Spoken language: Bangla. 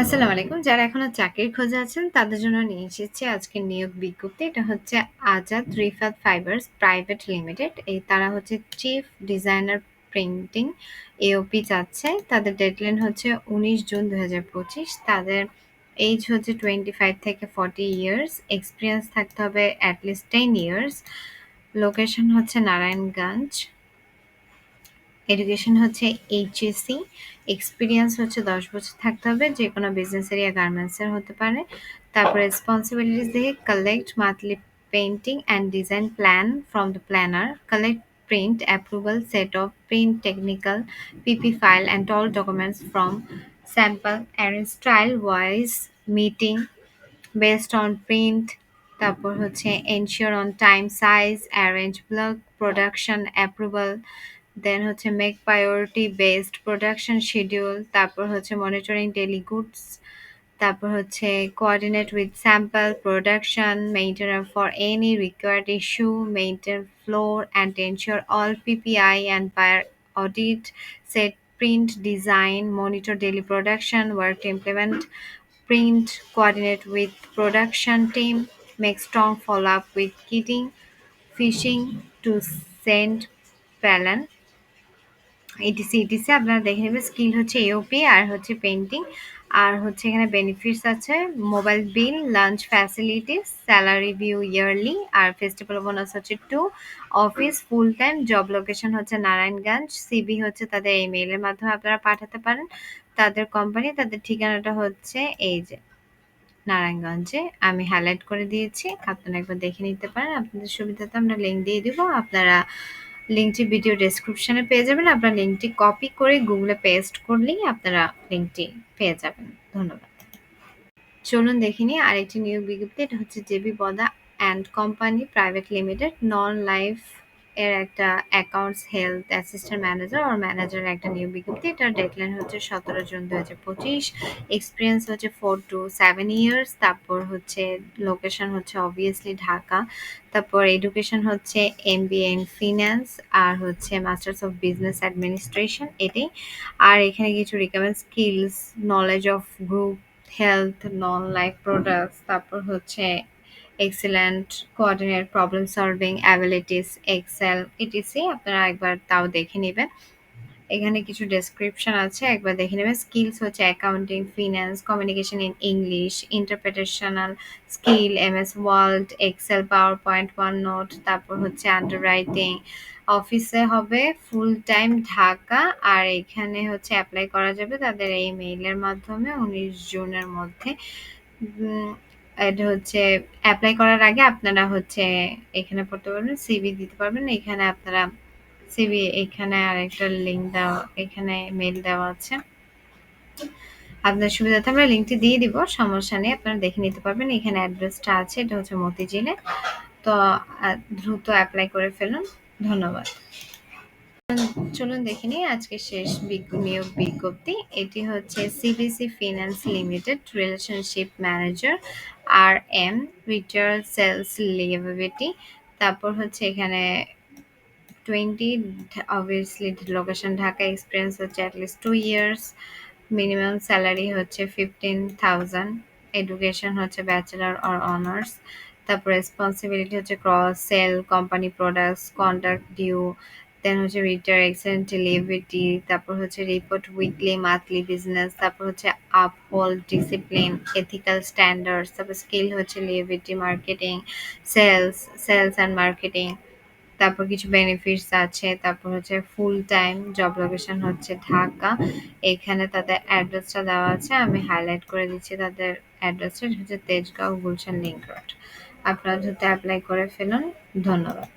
আসসালামু আলাইকুম। যারা এখনো চাকরির খোঁজে আছেন তাদের জন্য নিয়ে এসেছি আজকের নিয়োগ বিজ্ঞপ্তি। এটা হচ্ছে Azad Rifat fibres private limited. তারা হচ্ছে চিফ ডিজাইনার প্রিন্টিং এওপি চাচ্ছে। তাদের ডেডলাইন হচ্ছে ১৯ জুন ২০২৫। তাদের এইজ হচ্ছে 25 থেকে 40 ইয়ার্স। এক্সপেরিয়েন্স থাকতে হবে এট লিস্ট 10 ইয়ার্স। লোকেশন হচ্ছে নারায়ণগঞ্জ। এডুকেশন হচ্ছে এইচএসসি। এক্সপেরিয়েন্স হচ্ছে ১০ বছর থাকতে হবে। যেকোনো বিজনেস এরিয়া গার্মেন্টসের হতে পারে। তারপর রেসপন্সিবিলিটিস দেখে collect monthly painting and design plan from the planner, collect print approval set of print technical PP file and all documents from sample, arrange style wise meeting based on print, তারপর হচ্ছে ensure on time size, arrange block production approval, then হচ্ছে make priority based production schedule, তারপর হচ্ছে মনিটরিং ডেইলি গুডস, তারপর হচ্ছে coordinate with sample production, maintain for any required issue, maintain floor and ensure all PPI and buyer audit, set print design, monitor daily production, work to implement print, coordinate with production team, make strong follow-up with kitting, fishing to send plan, etc আপনারা দেখে নেবেন। স্কিল হচ্ছে এওপি আর হচ্ছে পেইন্টিং। আর হচ্ছে এখানে বেনিফিটস আছে mobile bill, lunch facilities, salary review yearly, আর ফেস্টিভ্যাল বোনাস হচ্ছে 2, office full time, job location হচ্ছে নারায়ণগঞ্জ। সিভি হচ্ছে তাদের এই মেইলের মাধ্যমে আপনারা পাঠাতে পারেন। তাদের কোম্পানি, তাদের ঠিকানাটা হচ্ছে এই যে নারায়ণগঞ্জে। আমি হাইলাইট করে দিয়েছি, আপনারা একবার দেখে নিতে পারেন। আপনাদের সুবিধাতে আমরা লিঙ্ক দিয়ে দিব। আপনারা লিঙ্কটি ভিডিও ডেসক্রিপশনে পেয়ে যাবেন। আপনারা লিঙ্কটি কপি করে গুগলে পেস্ট করলেই আপনারা লিঙ্কটি পেয়ে যাবেন। ধন্যবাদ। চলুন দেখে নিই আরেকটি নিয়োগ বিজ্ঞপ্তি। এটা হচ্ছে জেবি বদা and company private limited, non life এর একটা accounts health assistant manager or ম্যানেজারের একটা নিয়োগ বিজ্ঞপ্তি। এটার ডেডলাইন হচ্ছে ১৭ জুন ২০২৫। এক্সপিরিয়েন্স হচ্ছে 4 to 7 ইয়ার্স। তারপর হচ্ছে লোকেশন হচ্ছে অবভিয়াসলি ঢাকা। তারপর এডুকেশন হচ্ছে এমবিএ ইন ফিন্যান্স আর হচ্ছে মাস্টার্স অফ বিজনেস অ্যাডমিনিস্ট্রেশন এটাই। আর এখানে কিছু recommend skills, knowledge of group health, non life products, তারপর হচ্ছে excellent coordinate problem solving abilities, excel ETC. আপনারা একবার তাও দেখে নেবেন। এখানে কিছু ডেসক্রিপশন আছে, একবার দেখে নেবেন। স্কিলস হচ্ছে accounting, finance, communication in English, interpretational skill, MS Word, Excel, PowerPoint, OneNote, তারপর হচ্ছে আন্ডার রাইটিং। অফিসে হবে ফুল টাইম ঢাকা। আর এখানে হচ্ছে অ্যাপ্লাই করা যাবে তাদের এই মেইলের মাধ্যমে ১৯ জুনের মধ্যে। উম, এটা হচ্ছে অ্যাপ্লাই করার আগে আপনারা হচ্ছে এখানে পড়তে পারবেন, সিভি দিতে পারবেন। এখানে আপনারা সিভি, এখানে আরেকটা লিঙ্ক দেওয়া, এখানে মেইল দেওয়া আছে। আপনার সুবিধার্থে আমরা লিঙ্কটি দিয়ে দিব, সমস্যা নেই, আপনারা দেখে নিতে পারবেন। এখানে অ্যাড্রেসটা আছে, এটা হচ্ছে মতিঝিলে। তো দ্রুত অ্যাপ্লাই করে ফেলুন। ধন্যবাদ। চলুন দেখে নিই আজকে শেষ নিয়োগ বিজ্ঞপ্তি। এটি হচ্ছে CBC finance limited, relationship manager R M, retail sales liability. তারপর হচ্ছে এখানে 20, obviously লোকেশন ঢাকা, এক্সপিরিয়েন্স হচ্ছে অ্যাটলিস্ট 2 ইয়ার্স, মিনিমাম স্যালারি হচ্ছে 15,000, এডুকেশন হচ্ছে ব্যাচেলর অর অনার্স। তারপর রেসপন্সিবিলিটি হচ্ছে cross sell company products, conduct due, then হচ্ছে রিটার এক্সেলেন্ট ডেলিভারি, তারপর হচ্ছে রিপোর্ট উইকলি মান্থলি বিজনেস, তারপর হচ্ছে আপহোল্ড ডিসিপ্লিন এথিক্যাল স্ট্যান্ডার্ডস। তারপর স্কিল হচ্ছে লিএবিলিটি, মার্কেটিং, সেলস অ্যান্ড মার্কেটিং। তারপর কিছু বেনিফিটস আছে। তারপর হচ্ছে ফুল টাইম, জব লোকেশন হচ্ছে ঢাকা। এখানে তাদের অ্যাড্রেসটা দেওয়া আছে, আমি হাইলাইট করে দিচ্ছি তাদের অ্যাড্রেসটা হচ্ছে তেজগাঁও গুলশান লিংক রোড। আপনারা দ্রুত অ্যাপ্লাই করে ফেলুন। ধন্যবাদ।